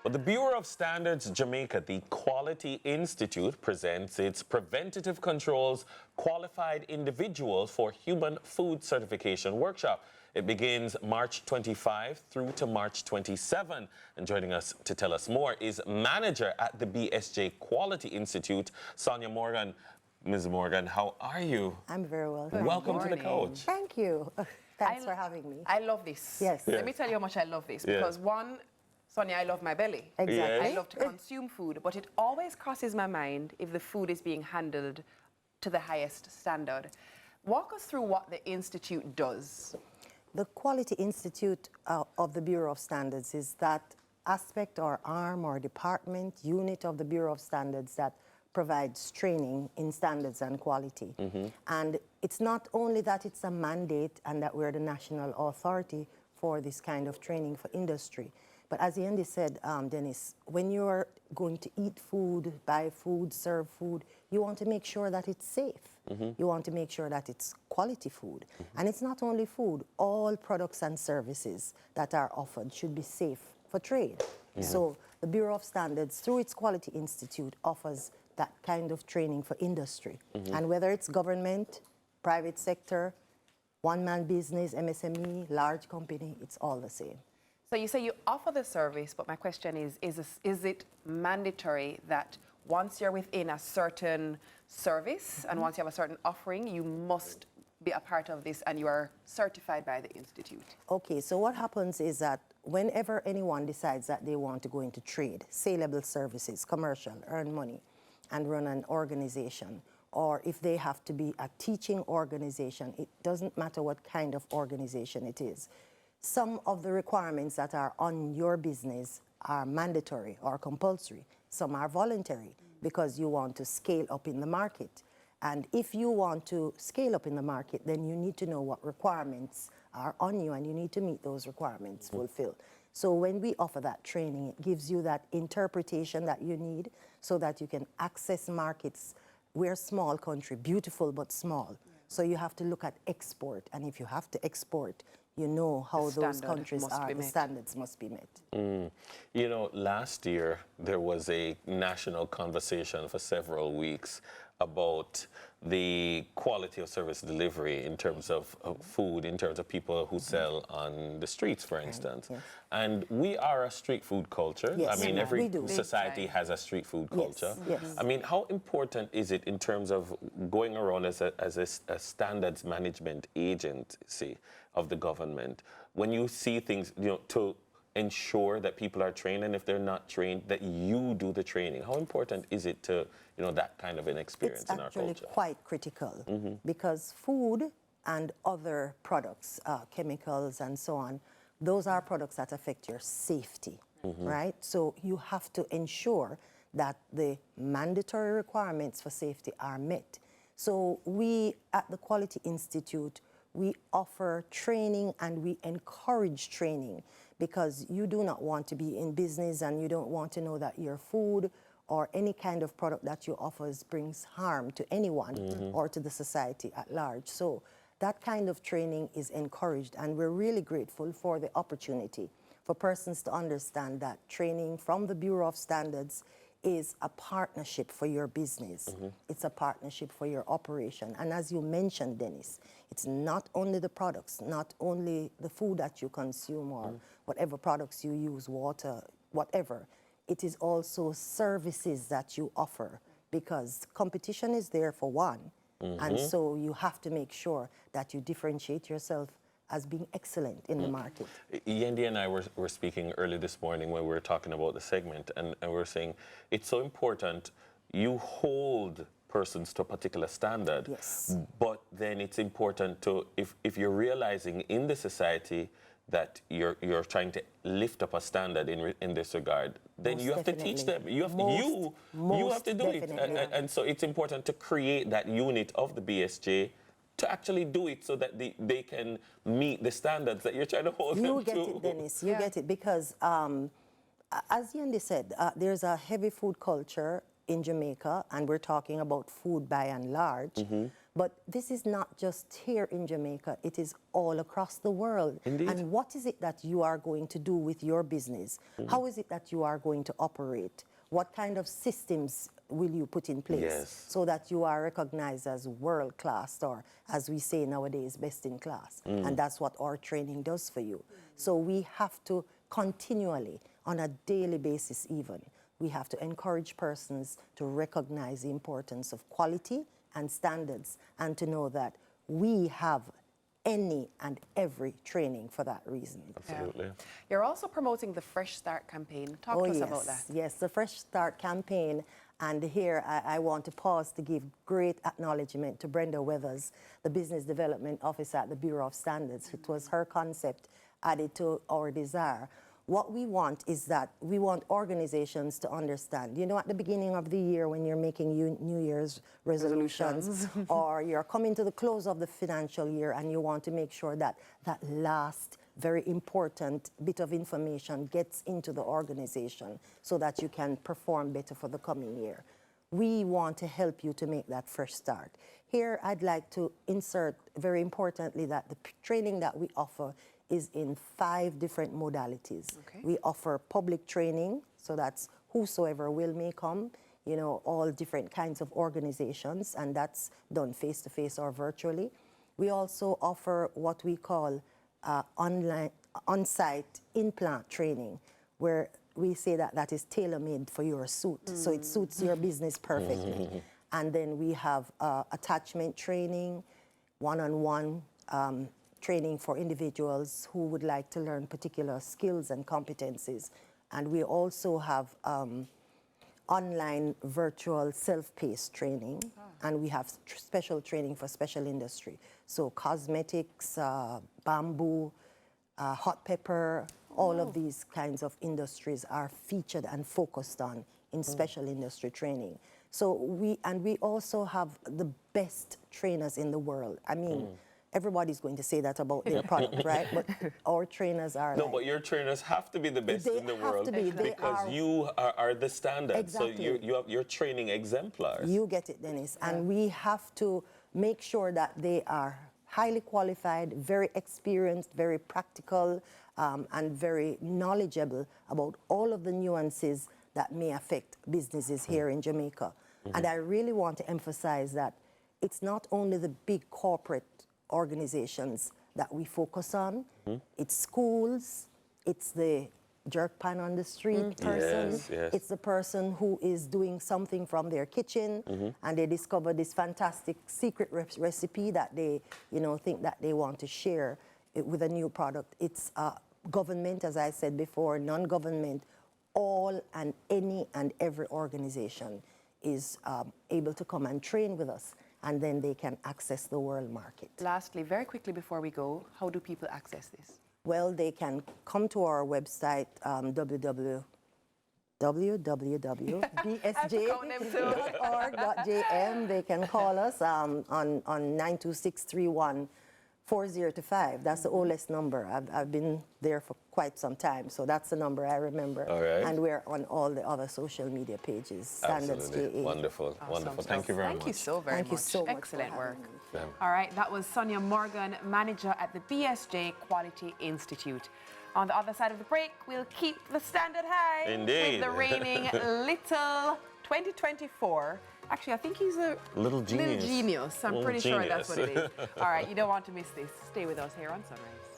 Well, the Bureau of Standards Jamaica, the Quality Institute, presents its Preventative Controls Qualified Individuals for Human Food Certification workshop. It begins March 25 through to March 27. And joining us to tell us more is manager at the BSJ Quality Institute, Sonia Morgan. Ms. Morgan, how are you? I'm very well. Welcome to the coach. Thank you. Thanks for having me. I love this. Yes. Let me tell you how much I love this. Because one, Sonia, I love my belly. Exactly. Yes. I love to consume food, but it always crosses my mind if the food is being handled to the highest standard. Walk us through what the Institute does. The Quality Institute of the Bureau of Standards is that aspect or arm or department, unit of the Bureau of Standards that provides training in standards and quality. And it's not only that it's a mandate and that we're the national authority for this kind of training for industry, but as Andy said, Dennis, when you're going to eat food, buy food, serve food, you want to make sure that it's safe. You want to make sure that it's quality food. And it's not only food, all products and services that are offered should be safe for trade. So the Bureau of Standards, through its Quality Institute, offers that kind of training for industry. And whether it's government, private sector, one-man business, MSME, large company, it's all the same. So you say you offer the service, but my question is it mandatory that once you're within a certain service and once you have a certain offering, you must be a part of this and you are certified by the Institute? Okay, so what happens is that whenever anyone decides that they want to go into trade, saleable services, commercial, earn money, and run an organization, or if they have to be a teaching organization, it doesn't matter what kind of organization it is. Some of the requirements that are on your business are mandatory or compulsory. Some are voluntary because you want to scale up in the market. And if you want to scale up in the market, then you need to know what requirements are on you and you need to meet those requirements fulfilled. So when we offer that training, it gives you that interpretation that you need so that you can access markets. We're a small country, beautiful but small. So you have to look at export. And if you have to export, you know how those countries are, the standards must be met. You know, last year there was a national conversation for several weeks about the quality of service delivery in terms of food, in terms of people who sell on the streets, for instance. And we are a street food culture. Yes. I mean, every society has a street food culture. Yes. I mean, how important is it in terms of going around as a standards management agency of the government, when you see things, you know, to ensure that people are trained, and if they're not trained, that you do the training? How important is it to, you know, that kind of an experience in our culture? It's actually quite critical because food and other products, chemicals and so on, those are products that affect your safety, right? So you have to ensure that the mandatory requirements for safety are met. So we at the Quality Institute, we offer training and we encourage training because you do not want to be in business and you don't want to know that your food or any kind of product that you offer brings harm to anyone or to the society at large. So that kind of training is encouraged, and we're really grateful for the opportunity for persons to understand that training from the Bureau of Standards is a partnership for your business. It's a partnership for your operation. And as you mentioned, Dennis, it's not only the products, not only the food that you consume or whatever products you use, water, whatever. It is also services that you offer because competition is there for one. And so you have to make sure that you differentiate yourself as being excellent in the market. Yendi and I were speaking early this morning when we were talking about the segment, and we were saying it's so important you hold persons to a particular standard, but then it's important to, if you're realizing in the society that you're trying to lift up a standard in this regard, then you have to teach them. You have to do it. And so it's important to create that unit of the BSJ to actually do it so that they can meet the standards that you're trying to hold them to. You get it, Dennis. You get it because, as Yendi said, there's a heavy food culture in Jamaica, and we're talking about food by and large. But this is not just here in Jamaica, it is all across the world. Indeed. And what is it that you are going to do with your business? How is it that you are going to operate? What kind of systems will you put in place Yes. so that you are recognized as world class, or as we say nowadays, best in class? And that's what our training does for you. So we have to continually, on a daily basis even, we have to encourage persons to recognize the importance of quality and standards, and to know that we have any and every training for that reason. Absolutely. Yeah. You're also promoting the Fresh Start campaign. Talk to us about that. Yes, the Fresh Start campaign. And here I want to pause to give great acknowledgement to Brenda Weathers, the Business Development Officer at the Bureau of Standards. It was her concept added to our desire. What we want is that we want organizations to understand, you know, at the beginning of the year when you're making New Year's resolutions or you're coming to the close of the financial year and you want to make sure that that last very important bit of information gets into the organization so that you can perform better for the coming year. We want to help you to make that fresh start. Here, I'd like to insert very importantly that the training that we offer is in 5 different modalities. Okay. We offer public training, so that's whosoever will may come, you know, all different kinds of organizations, and that's done face-to-face or virtually. We also offer what we call online, on-site implant training, where we say that that is tailor-made for your suit, so it suits your business perfectly. And then we have attachment training, one-on-one training for individuals who would like to learn particular skills and competencies. And we also have online virtual self-paced training, and we have special training for special industry. So cosmetics, bamboo, hot pepper, all of these kinds of industries are featured and focused on in special industry training. So we also have the best trainers in the world. I mean, everybody's going to say that about their product, right? But our trainers are No, but your trainers have to be the best in the world because you are the standard. Exactly. So you're training exemplars. You get it, Dennis. And we have to make sure that they are highly qualified, very experienced, very practical, and very knowledgeable about all of the nuances that may affect businesses here in Jamaica. And I really want to emphasize that it's not only the big corporate organizations that we focus on, it's schools, it's the jerk pan on the street person, it's the person who is doing something from their kitchen and they discover this fantastic secret recipe that they, you know, think that they want to share with a new product. It's government, as I said before, non-government, all and any and every organization is able to come and train with us, and then they can access the world market. Lastly, very quickly before we go, how do people access this? Well, they can come to our website, www.bsj.org.jm. They can call us on 926314025. That's the oldest number. I've been there for quite some time, so that's the number I remember. All right. And we're on all the other social media pages. Standards Absolutely. JA. Wonderful, Awesome. wonderful. Thank you very much. Thank you so very much. Thank you so much. Excellent work. Yeah. All right, that was Sonia Morgan, manager at the BSJ Quality Institute. On the other side of the break, we'll keep the standard high. Indeed. With the reigning Little 2024. Actually, I think he's a Little genius. I'm Little pretty sure that's genius. what it is. All right, you don't want to miss this. Stay with us here on Sunrise.